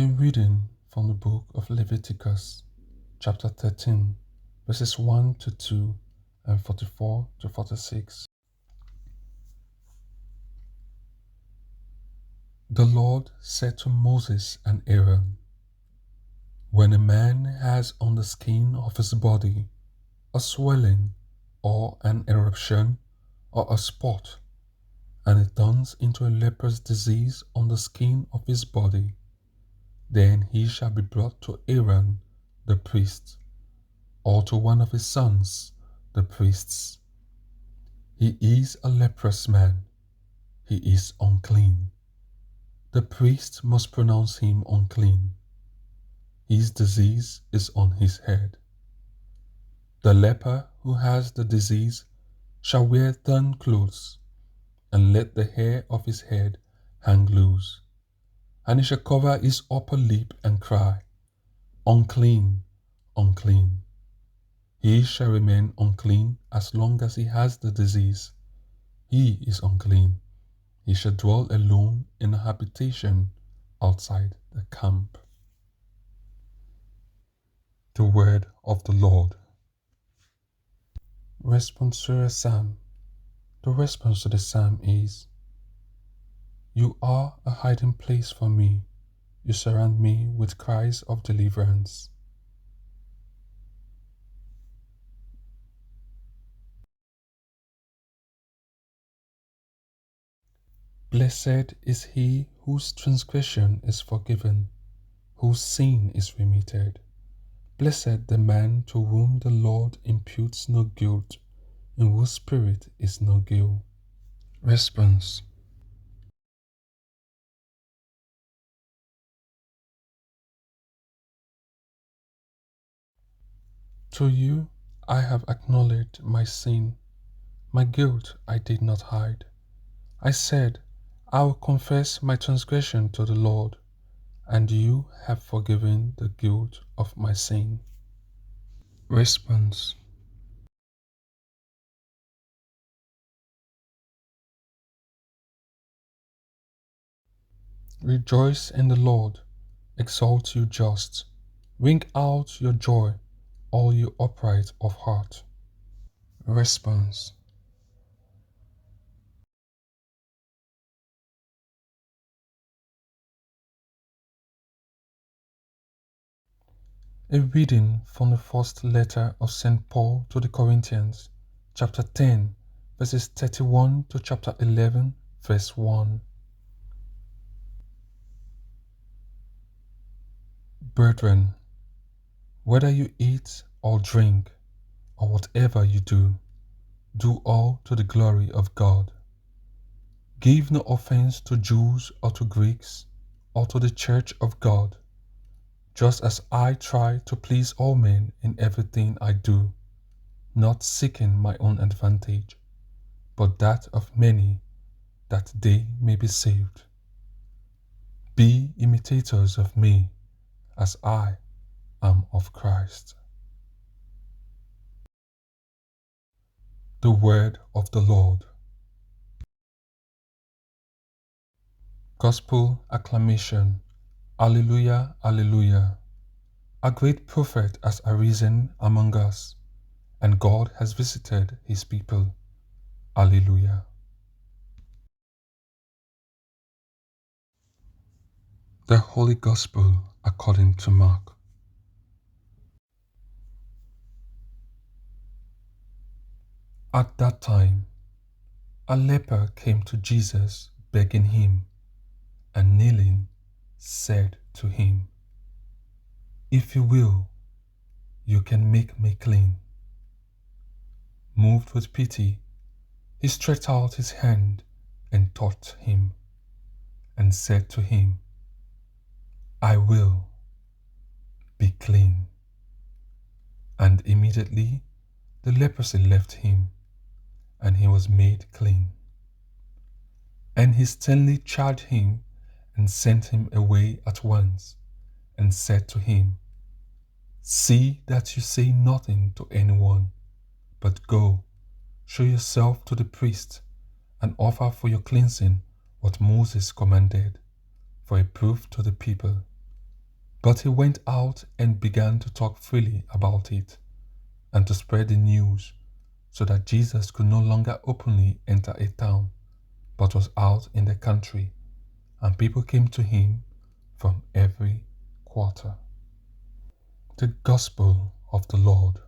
A reading from the book of Leviticus, chapter 13, verses 1 to 2 and 44 to 46. The Lord said to Moses and Aaron, "When a man has on the skin of his body a swelling or an eruption or a spot, and it turns into a leprous disease on the skin of his body, then he shall be brought to Aaron the priest, or to one of his sons, the priests. He is a leprous man. He is unclean. The priest must pronounce him unclean. His disease is on his head. The leper who has the disease shall wear torn clothes, and let the hair of his head hang loose. And he shall cover his upper lip and cry, 'Unclean, unclean.' He shall remain unclean as long as he has the disease. He is unclean. He shall dwell alone in a habitation outside the camp." The word of the Lord. Responsorial Psalm. The response to the psalm is, "You are a hiding place for me. You surround me with cries of deliverance." Blessed is he whose transgression is forgiven, whose sin is remitted. Blessed the man to whom the Lord imputes no guilt, in whose spirit is no guilt. Response. To you I have acknowledged my sin. My guilt I did not hide. I said, I will confess my transgression to the Lord, and you have forgiven the guilt of my sin. Response. Rejoice in the Lord, exalt you just. Ring out your joy, all you upright of heart. Response. A reading from the first letter of St. Paul to the Corinthians, chapter 10, verses 31 to chapter 11, verse 1. Brethren, whether you eat or drink, or whatever you do, do all to the glory of God. Give no offense to Jews or to Greeks, or to the church of God, just as I try to please all men in everything I do, not seeking my own advantage, but that of many, that they may be saved. Be imitators of me, as I am of Christ. The word of the Lord. Gospel acclamation. Alleluia, alleluia. A great prophet has arisen among us, and God has visited his people. Alleluia. The Holy Gospel according to Mark. At that time, a leper came to Jesus begging him, and kneeling, said to him, "If you will, you can make me clean." Moved with pity, he stretched out his hand and touched him, and said to him, "I will, be clean." And immediately the leprosy left him, and he was made clean. And he sternly charged him and sent him away at once, and said to him, "See that you say nothing to anyone, but go, show yourself to the priest, and offer for your cleansing what Moses commanded, for a proof to the people." But he went out and began to talk freely about it and to spread the news, so that Jesus could no longer openly enter a town, but was out in the country, and people came to him from every quarter. The Gospel of the Lord.